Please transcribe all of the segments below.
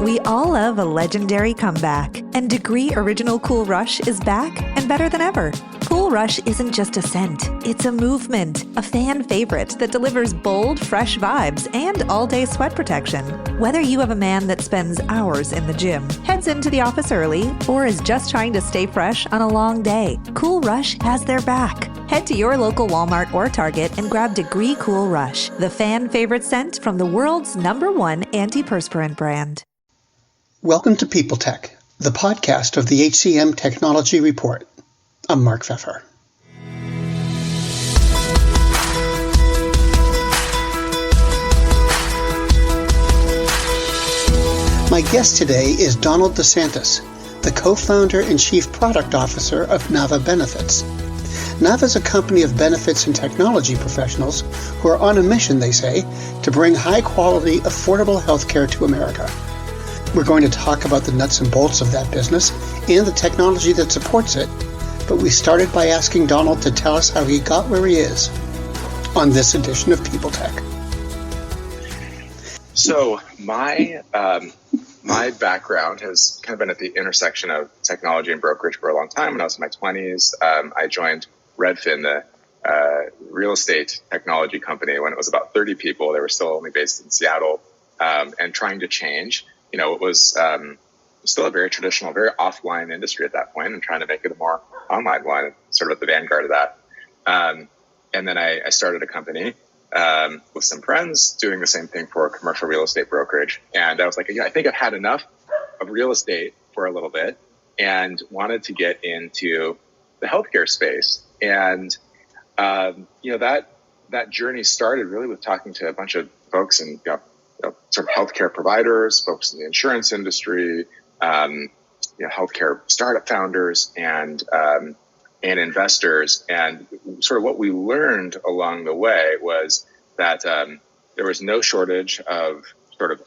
We all love a legendary comeback, and Degree Original Cool Rush is back and better than ever. Cool Rush isn't just a scent, it's a movement, a fan favorite that delivers bold, fresh vibes and all-day sweat protection. Whether you have a man that spends hours in the gym, heads into the office early, or is just trying to stay fresh on a long day, Cool Rush has their back. Head to your local Walmart or Target and grab Degree Cool Rush, the fan favorite scent from the world's #1 antiperspirant brand. Welcome to People Tech, the podcast of the HCM Technology Report. I'm Mark Pfeffer. My guest today is Donald DeSantis, the co-founder and chief product officer of Nava Benefits. Nava is a company of benefits and technology professionals who are on a mission, they say, to bring high-quality, affordable healthcare to America. We're going to talk about the nuts and bolts of that business and the technology that supports it, but we started by asking Donald to tell us how he got where he is on this edition of People Tech. So my background has kind of been at the intersection of technology and brokerage for a long time. When I was in my 20s, I joined Redfin, the real estate technology company, when it was about 30 people. They were still only based in Seattle, and trying to change. You know, it was still a very traditional, very offline industry at that point, and trying to make it a more online one, sort of at the vanguard of that. And then I started a company with some friends doing the same thing for a commercial real estate brokerage. And I was like, yeah, I think I've had enough of real estate for a little bit and wanted to get into the healthcare space. And, that journey started really with talking to a bunch of folks and, sort of healthcare providers, folks in the insurance industry, healthcare startup founders and investors. And sort of what we learned along the way was that there was no shortage of sort of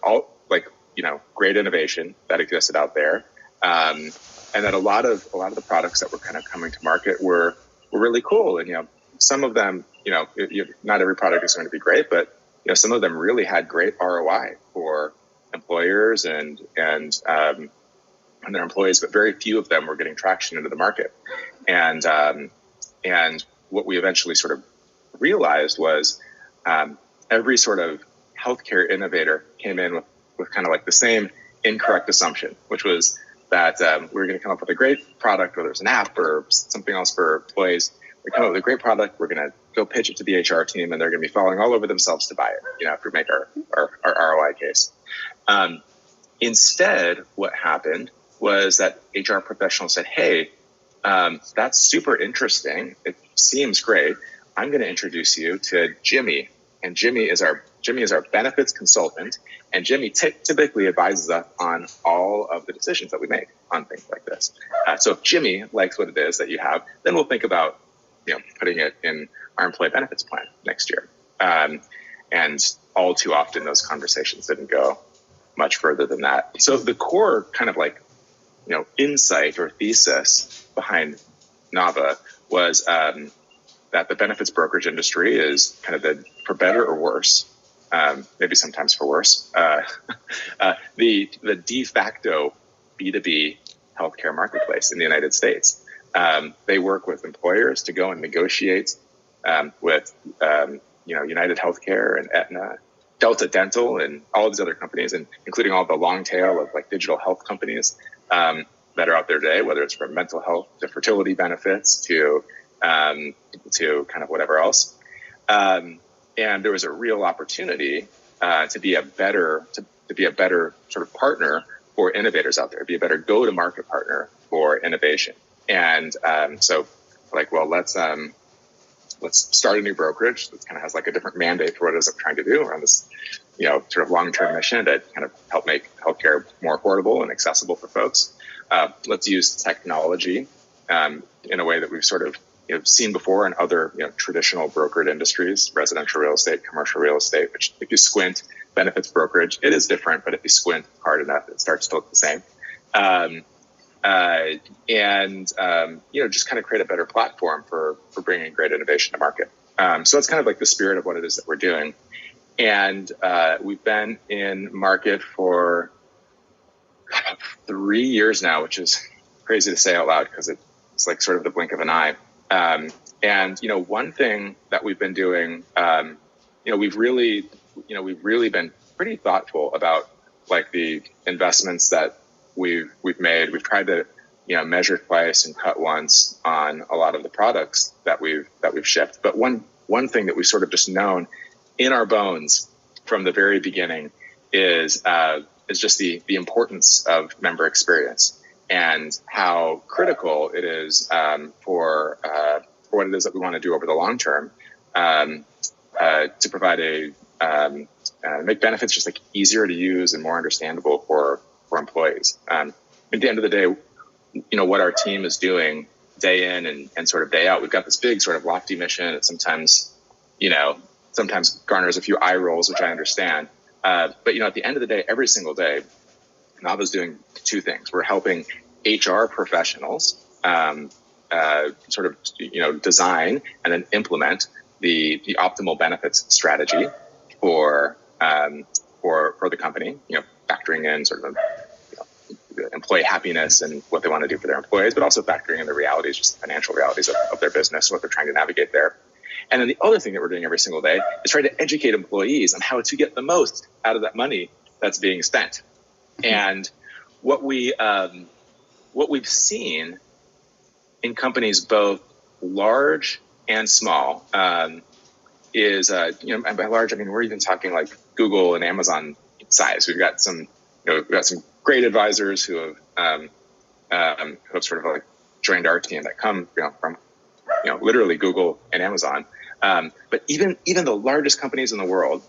great innovation that existed out there, and that a lot of the products that were kind of coming to market were really cool. And some of them, not every product is going to be great, but some of them really had great ROI for employers and their employees, but very few of them were getting traction into the market. And what we eventually sort of realized was every sort of healthcare innovator came in with kind of like the same incorrect assumption, which was that we were going to come up with a great product, whether it's an app or something else for employees. We come up with a great product. We're going to go pitch it to the HR team, and they're going to be falling all over themselves to buy it, if we make our ROI case. Instead, what happened was that HR professionals said, hey, that's super interesting. It seems great. I'm going to introduce you to Jimmy. And Jimmy is our benefits consultant. And Jimmy typically advises us on all of the decisions that we make on things like this. So if Jimmy likes what it is that you have, then we'll think about putting it in our employee benefits plan next year. And all too often, those conversations didn't go much further than that. So the core kind of insight or thesis behind Nava was that the benefits brokerage industry is kind of for better or worse, maybe sometimes for worse, the de facto B2B healthcare marketplace in the United States. They work with employers to go and negotiate with United Healthcare and Aetna, Delta Dental, and all these other companies, and including all the long tail of digital health companies that are out there today, whether it's from mental health to fertility benefits to kind of whatever else. And there was a real opportunity to be a better sort of partner for innovators out there, be a better go-to-market partner for innovation. And so let's start a new brokerage that kind of has a different mandate for what it is that we're trying to do around this, sort of long-term mission to kind of help make healthcare more affordable and accessible for folks. Let's use technology in a way that we've sort of seen before in other traditional brokered industries, residential real estate, commercial real estate, which if you squint, benefits brokerage, it is different, but if you squint hard enough, it starts to look the same. Just kind of create a better platform for bringing great innovation to market. So that's kind of the spirit of what it is that we're doing. And we've been in market for 3 years now, which is crazy to say out loud because it's like sort of the blink of an eye. And one thing that we've been doing, we've really been pretty thoughtful about like the investments that we've made. We've tried to measure twice and cut once on a lot of the products that we've shipped. But one thing that we've sort of just known in our bones from the very beginning is just the importance of member experience and how critical it is for what it is that we want to do over the long term to provide make benefits just like easier to use and more understandable for employees. At the end of the day, what our team is doing day in and sort of day out, we've got this big sort of lofty mission that sometimes garners a few age rolls, which I understand. But at the end of the day, every single day, Nava's doing two things. We're helping HR professionals sort of design and then implement the optimal benefits strategy for the company, factoring in sort of employee happiness and what they want to do for their employees, but also factoring in the realities, just the financial realities of their business, what they're trying to navigate there. And then the other thing that we're doing every single day is trying to educate employees on how to get the most out of that money that's being spent. And what we've seen in companies both large and small is, and by large, I mean, we're even talking like Google and Amazon size. We've got some great advisors who have sort of like joined our team that come from literally Google and Amazon. But even the largest companies in the world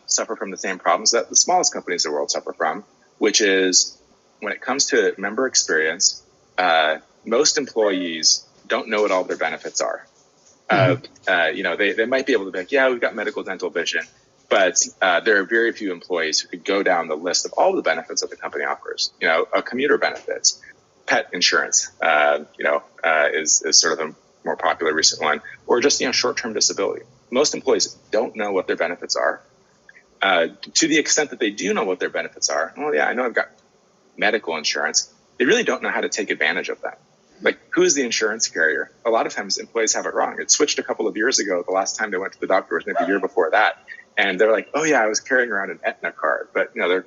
suffer from the same problems that the smallest companies in the world suffer from, which is when it comes to member experience, most employees don't know what all their benefits are. They might be able to be like, yeah, we've got medical, dental, vision, but there are very few employees who could go down the list of all the benefits that the company offers. Commuter benefits, pet insurance, is sort of a more popular recent one, or just short-term disability. Most employees don't know what their benefits are. To the extent that they do know what their benefits are, well, yeah, I know I've got medical insurance. They really don't know how to take advantage of that. Like, who is the insurance carrier? A lot of times employees have it wrong. It switched a couple of years ago. The last time they went to the doctor was maybe the year before that. And they're like, oh yeah, I was carrying around an Aetna card, but their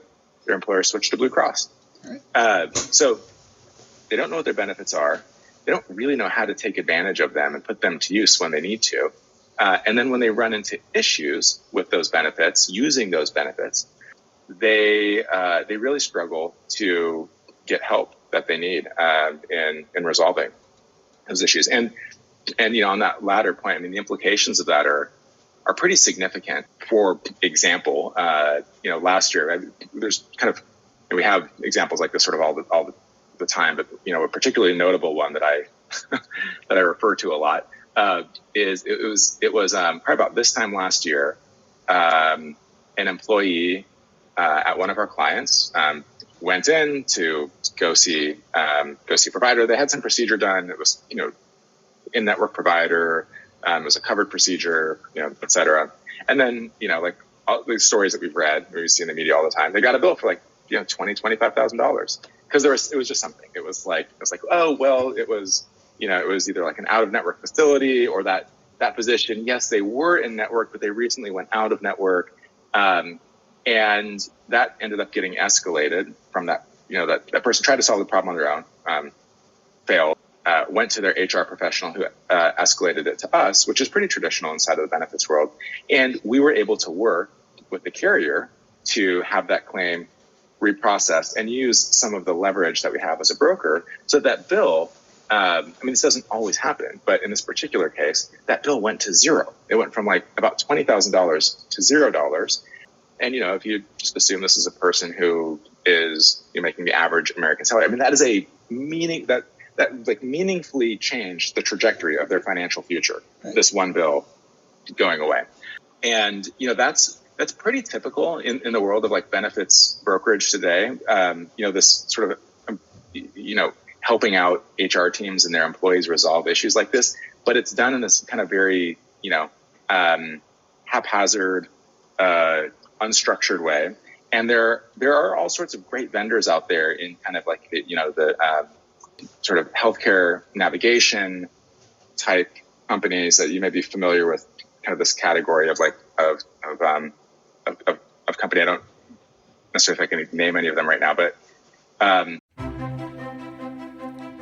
employer switched to Blue Cross. Right. So they don't know what their benefits are. They don't really know how to take advantage of them and put them to use when they need to. And then when they run into issues with those benefits, using those benefits, they really struggle to get help that they need in resolving those issues. And on that latter point, I mean, the implications of that are pretty significant. For example, last year, there's kind of, and we have examples like this sort of all the time, but a particularly notable one that I that I refer to a lot is it was probably about this time last year, an employee at one of our clients went in to go see a provider. They had some procedure done. It was in-network provider. It was a covered procedure, et cetera. And then like all the stories that we've read, we see in the media all the time, they got a bill for like $20,000-$25,000 because it was just something. It was like oh well, it was either like an out-of-network facility or that physician. Yes, they were in network, but they recently went out of network. And that ended up getting escalated from that, that person tried to solve the problem on their own, failed, went to their HR professional who escalated it to us, which is pretty traditional inside of the benefits world. And we were able to work with the carrier to have that claim reprocessed and use some of the leverage that we have as a broker so that bill, this doesn't always happen, but in this particular case, that bill went to zero. It went from like about $20,000 to $0. And, if you just assume this is a person who is making the average American salary, that is a meaning that like meaningfully changed the trajectory of their financial future. Right. This one bill going away. And, that's pretty typical in the world of like benefits brokerage today. This sort of, helping out HR teams and their employees resolve issues like this, but it's done in this kind of very, haphazard, unstructured way. And there are all sorts of great vendors out there in kind of like the sort of healthcare navigation type companies that you may be familiar with, kind of this category of company. I don't necessarily think I can name any of them right now, but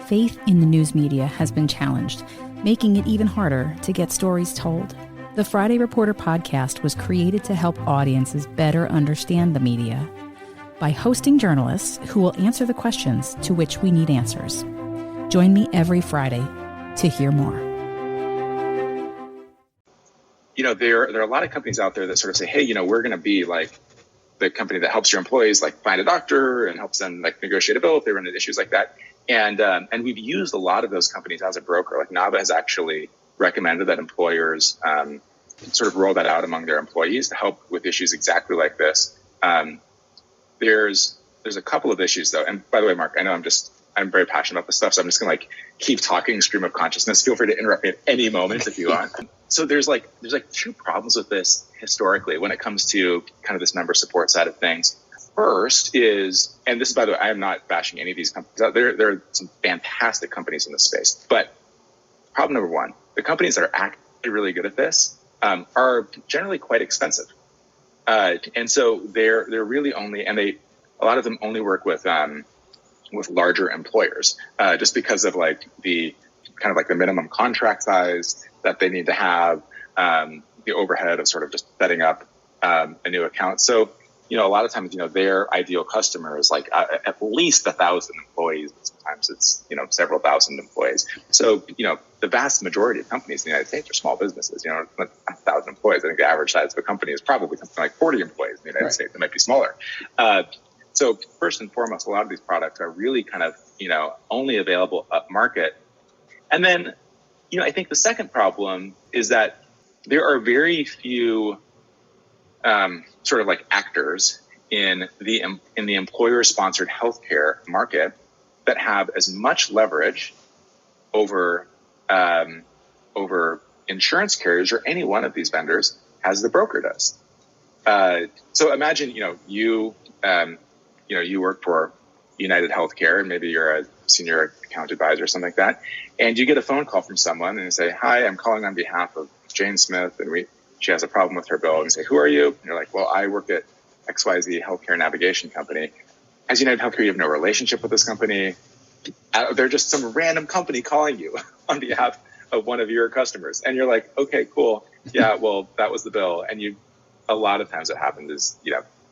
faith in the news media has been challenged, making it even harder to get stories told. The Friday Reporter podcast was created to help audiences better understand the media by hosting journalists who will answer the questions to which we need answers. Join me every Friday to hear more. There are a lot of companies out there that sort of say, hey, we're going to be like the company that helps your employees like find a doctor and helps them like negotiate a bill if they run into issues like that. And we've used a lot of those companies as a broker. Like Nava has actually recommended that employers sort of roll that out among their employees to help with issues exactly like this. There's a couple of issues though. And by the way, Mark, I know I'm very passionate about this stuff, so I'm just gonna like keep talking stream of consciousness. Feel free to interrupt me at any moment if you want. So there's two problems with this historically when it comes to kind of this member support side of things. First is, and this is, by the way, I am not bashing any of these companies. There are some fantastic companies in this space, but problem number one, the companies that are actually really good at this are generally quite expensive. And so they're really only, and a lot of them only work with larger employers, just because of like the kind of like the minimum contract size that they need to have, the overhead of sort of just setting up a new account. So, a lot of times, their ideal customer is like at least 1,000 employees. Sometimes it's, several thousand employees. So, the vast majority of companies in the United States are small businesses, 1,000 employees. I think the average size of a company is probably something like 40 employees in the United States. It might be smaller. So first and foremost, a lot of these products are really kind of, only available up market. And then, I think the second problem is that there are very few sort of like actors in the employer-sponsored healthcare market that have as much leverage over insurance carriers or any one of these vendors as the broker does. So imagine, you work for United Healthcare and maybe you're a senior account advisor or something like that. And you get a phone call from someone and they say, hi, I'm calling on behalf of Jane Smith and she has a problem with her bill. And you say, who are you? And you're like, well, I work at XYZ Healthcare Navigation Company. As United Healthcare, you have no relationship with this company. They're just some random company calling you on behalf of one of your customers. And you're like, okay, cool. Yeah, well, that was the bill. And a lot of times what happens is,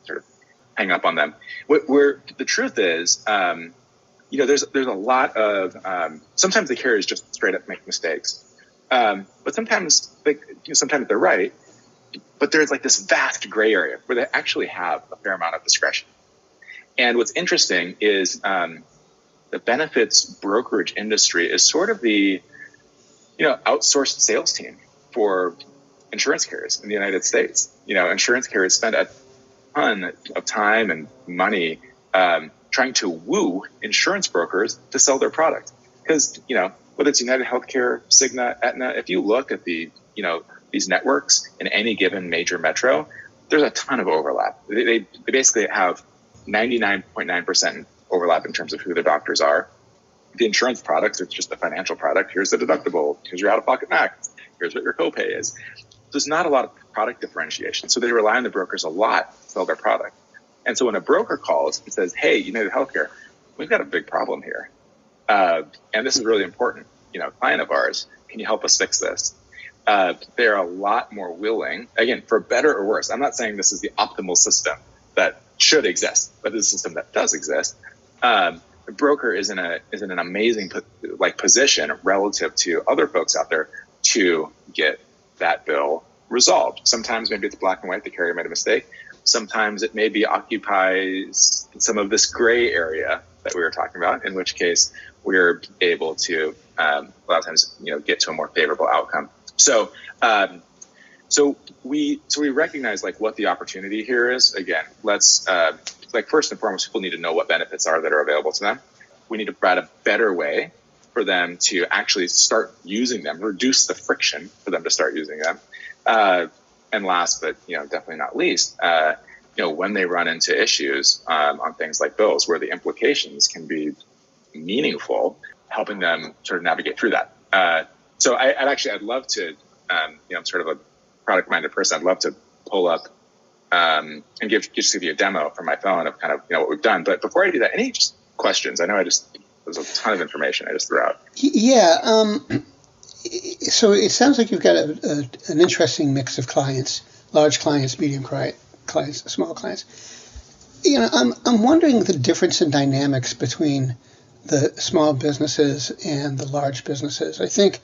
sort of hang up on them. Where the truth is, there's a lot of, sometimes the carriers just straight up make mistakes. But sometimes they're right, but there's like this vast gray area where they actually have a fair amount of discretion. And what's interesting is the benefits brokerage industry is sort of the, outsourced sales team for insurance carriers in the United States. Insurance carriers spend a ton of time and money trying to woo insurance brokers to sell their product. Because, whether it's United Healthcare, Cigna, Aetna, if you look at these networks in any given major metro, there's a ton of overlap. They basically have 99.9% overlap in terms of who the doctors are. The insurance products, it's just a financial product. Here's the deductible. Here's your out-of-pocket max. Here's what your copay is. There's not a lot of product differentiation. So they rely on the brokers a lot to sell their product. And so when a broker calls and says, hey, United Healthcare, we've got a big problem here. And this is really important. Client of ours, can you help us fix this? They're a lot more willing, again, for better or worse. I'm not saying this is the optimal system that should exist, but the system that does exist. The broker is in an amazing position relative to other folks out there to get that bill resolved. Sometimes maybe it's black and white, the carrier made a mistake. Sometimes it maybe occupies some of this gray area that we were talking about, in which case we're able to a lot of times get to a more favorable outcome. So we recognize like what the opportunity here is. Again, let's first and foremost, people need to know what benefits are that are available to them. We need to provide a better way for them to actually start using them, reduce the friction for them to start using them. And last, but definitely not least, when they run into issues on things like bills, where the implications can be meaningful, helping them sort of navigate through that. So I'd love to, I'm sort of a product-minded person. I'd love to pull up and give you a demo from my phone of kind of what we've done. But before I do that, any questions? I know there's a ton of information I just threw out. Yeah. So it sounds like you've got an interesting mix of clients: large clients, medium clients, small clients. I'm wondering the difference in dynamics between the small businesses and the large businesses. I think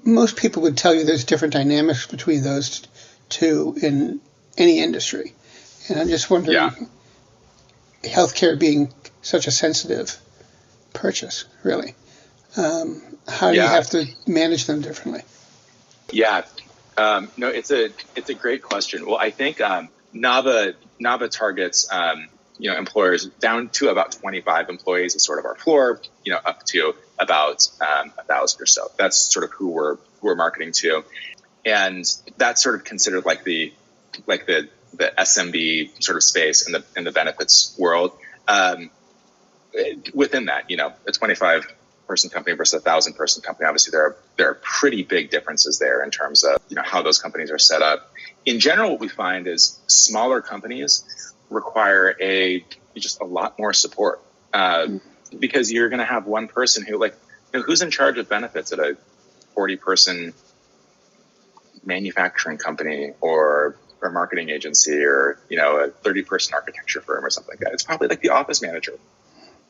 most people would tell you there's different dynamics between those two in any industry. And I'm just wondering, healthcare being such a sensitive purchase, really, how do you have to manage them differently? Yeah, no, it's a great question. Well, I think Nava targets employers down to about 25 employees is sort of our floor, up to about 1,000 or so. That's sort of who we're marketing to, and that's sort of considered like the SMB sort of space in the benefits world. Within that, a 25-person company versus a 1,000-person company, obviously there are pretty big differences there in terms of how those companies are set up. In general, what we find is smaller companies require just a lot more support because you're going to have one person who's in charge of benefits at a 40-person manufacturing company or marketing agency or a 30-person architecture firm or something like that. It's probably like the office manager,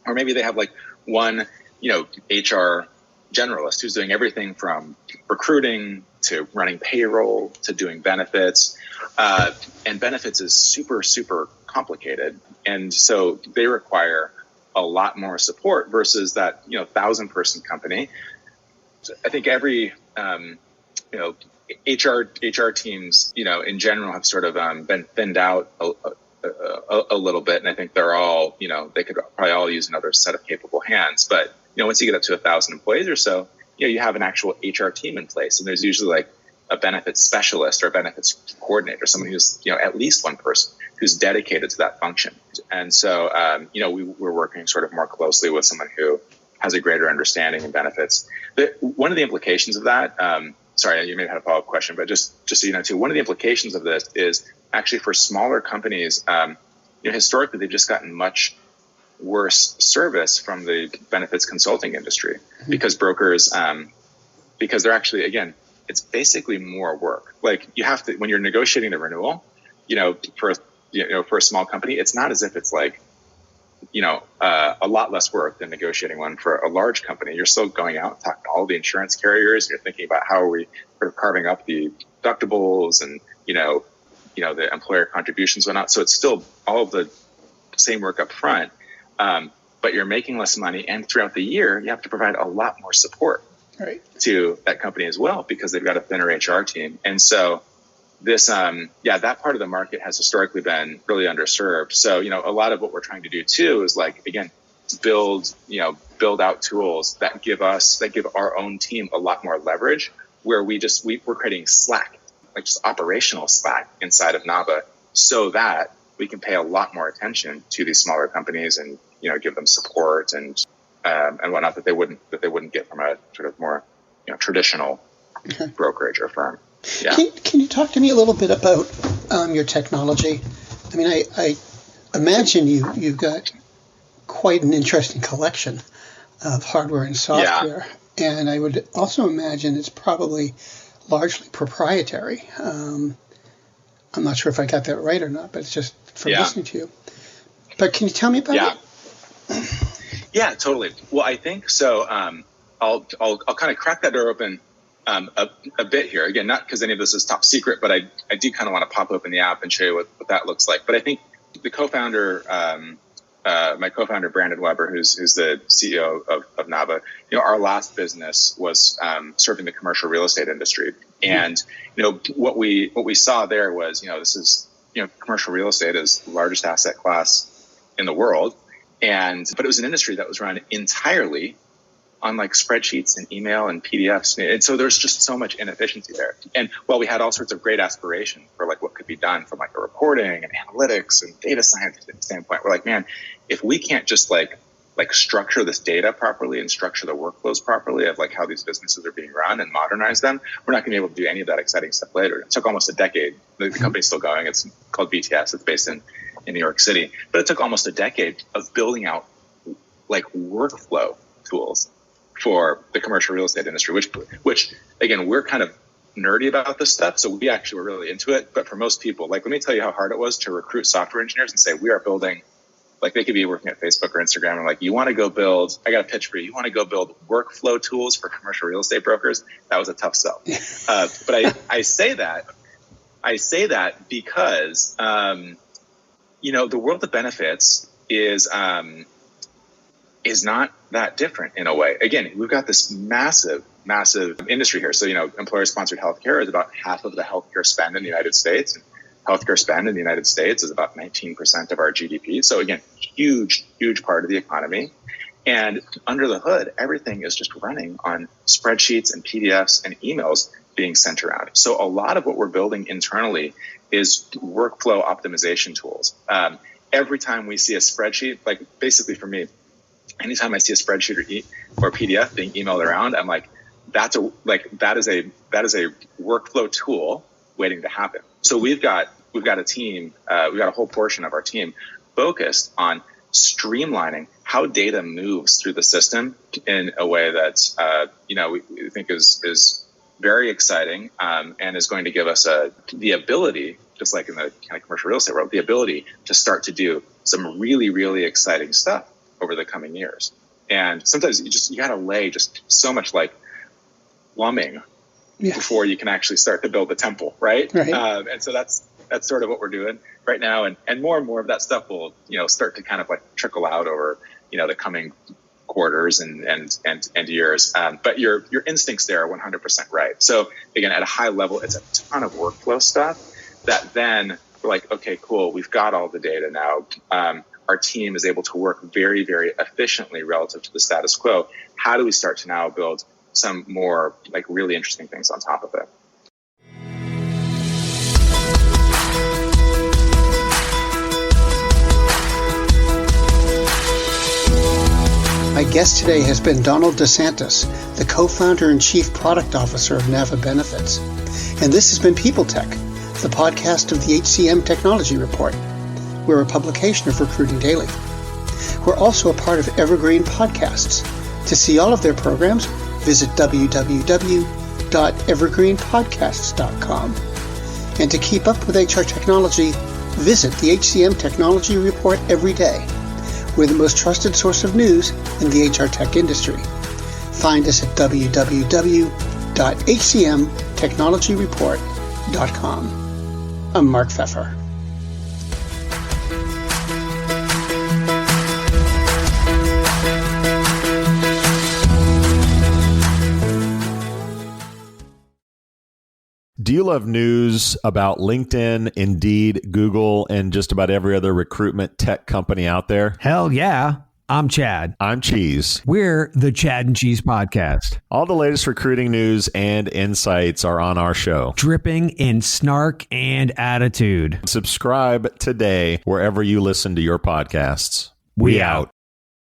or maybe they have like one HR generalist who's doing everything from recruiting to running payroll to doing benefits. And benefits is super, super complicated. And so they require a lot more support versus that, 1,000-person company. I think every, HR teams, in general have sort of been thinned out a little bit. And I think they're all, they could probably all use another set of capable hands. But, once you get up to 1,000 employees or so, you have an actual HR team in place. And there's usually like a benefits specialist or a benefits coordinator, someone who's, at least one person who's dedicated to that function. And so, we're working sort of more closely with someone who has a greater understanding in benefits. One of the implications of that, sorry, you may have had a follow-up question, but just so you know too, one of the implications of this is actually for smaller companies, historically they've just gotten much worse service from the benefits consulting industry because brokers, because they're actually, again, it's basically more work. Like you have to, when you're negotiating the renewal, for a small company, it's not as if it's like, a lot less work than negotiating one for a large company. You're still going out and talking to all the insurance carriers. You're thinking about how are we sort of carving up the deductibles and, the employer contributions and whatnot. So it's still all of the same work up front, but you're making less money. And throughout the year, you have to provide a lot more support to that company as well, because they've got a thinner HR team. And so this, that part of the market has historically been really underserved. So, a lot of what we're trying to do too is like, again, build out tools that give our own team a lot more leverage, where we're creating slack, like just operational slack inside of Nava, so that we can pay a lot more attention to these smaller companies and, give them support and whatnot that they wouldn't get from a sort of more, traditional brokerage or firm. Yeah. Can you talk to me a little bit about your technology? I mean, I imagine you've got quite an interesting collection of hardware and software, and I would also imagine it's probably largely proprietary. I'm not sure if I got that right or not, but it's just from listening to you. But can you tell me about it? Yeah, totally. Well, I think so. I'll kind of crack that door open a bit here. Again, not because any of this is top secret, but I do kind of want to pop open the app and show you what that looks like. But I think the co-founder, my co-founder, Brandon Weber, who's the CEO of Nava, our last business was serving the commercial real estate industry. And, what we saw there was, this is, commercial real estate is the largest asset class in the world. But it was an industry that was run entirely on like spreadsheets and email and PDFs. And so there's just so much inefficiency there. And while we had all sorts of great aspiration for like what could be done from like a reporting and analytics and data science standpoint, we're like, man, if we can't just like structure this data properly and structure the workflows properly of like how these businesses are being run and modernize them, we're not going to be able to do any of that exciting stuff later. It took almost a decade. The company's still going. It's called BTS. It's based in New York City, but it took almost a decade of building out like workflow tools for the commercial real estate industry, which again, we're kind of nerdy about this stuff. So we actually were really into it. But for most people, like, let me tell you how hard it was to recruit software engineers and say, we are building, like they could be working at Facebook or Instagram and like, you want to go build, I got a pitch for you. You want to go build workflow tools for commercial real estate brokers? That was a tough sell. But I say that because, the world of benefits is not that different in a way. Again, we've got this massive industry here. So, employer-sponsored healthcare is about half of the healthcare spend in the United States. And healthcare spend in the United States is about 19% of our GDP. So again, huge part of the economy. And under the hood, everything is just running on spreadsheets and PDFs and emails being sent around. So a lot of what we're building internally is workflow optimization tools. Every time we see a spreadsheet, like basically for me, anytime I see a spreadsheet or PDF being emailed around, I'm like, that is a workflow tool waiting to happen. So we've got a team, we've got a whole portion of our team focused on streamlining how data moves through the system in a way that's, we think is very exciting, and is going to give us the ability, just like in the kind of commercial real estate world, the ability to start to do some really, really exciting stuff over the coming years. And sometimes you got to lay just so much like plumbing before you can actually start to build the temple, right? And so that's sort of what we're doing right now, and more of that stuff will start to kind of like trickle out over the coming quarters and years. But your instincts there are 100% right. So again, at a high level, it's a ton of workflow stuff that then we're like, okay, cool, we've got all the data now. Our team is able to work very, very efficiently relative to the status quo. How do we start to now build some more like really interesting things on top of it? My guest today has been Donald DeSantis, the co-founder and chief product officer of Nava Benefits. And this has been People Tech, the podcast of the HCM Technology Report. We're a publication of Recruiting Daily. We're also a part of Evergreen Podcasts. To see all of their programs, visit www.evergreenpodcasts.com. And to keep up with HR technology, visit the HCM Technology Report every day. We're the most trusted source of news in the HR tech industry. Find us at www.hcmtechnologyreport.com. I'm Mark Pfeffer. Do you love news about LinkedIn, Indeed, Google, and just about every other recruitment tech company out there? Hell yeah. I'm Chad. I'm Cheese. We're the Chad and Cheese Podcast. All the latest recruiting news and insights are on our show. Dripping in snark and attitude. Subscribe today wherever you listen to your podcasts. We out.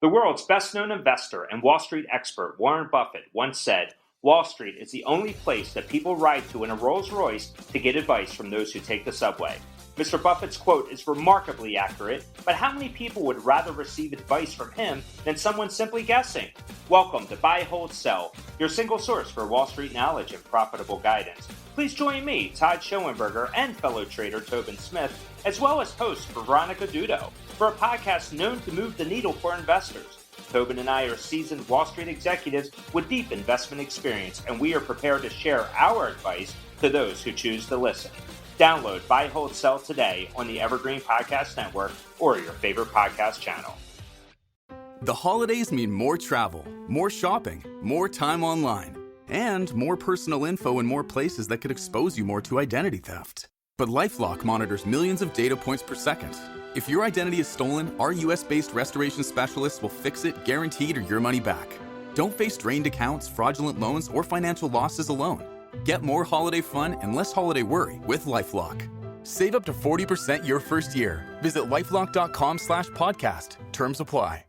The world's best-known investor and Wall Street expert Warren Buffett once said, "Wall Street is the only place that people ride to in a Rolls-Royce to get advice from those who take the subway." Mr. Buffett's quote is remarkably accurate, but how many people would rather receive advice from him than someone simply guessing? Welcome to Buy, Hold, Sell, your single source for Wall Street knowledge and profitable guidance. Please join me, Todd Schoenberger, and fellow trader Tobin Smith, as well as host Veronica Dudo, for a podcast known to move the needle for investors. Tobin and I are seasoned Wall Street executives with deep investment experience, and we are prepared to share our advice to those who choose to listen. Download Buy, Hold, Sell today on the Evergreen Podcast Network or your favorite podcast channel. The holidays mean more travel, more shopping, more time online, and more personal info in more places that could expose you more to identity theft. But LifeLock monitors millions of data points per second. If your identity is stolen, our US-based restoration specialists will fix it, guaranteed, or your money back. Don't face drained accounts, fraudulent loans, or financial losses alone. Get more holiday fun and less holiday worry with LifeLock. Save up to 40% your first year. Visit LifeLock.com/podcast. Terms apply.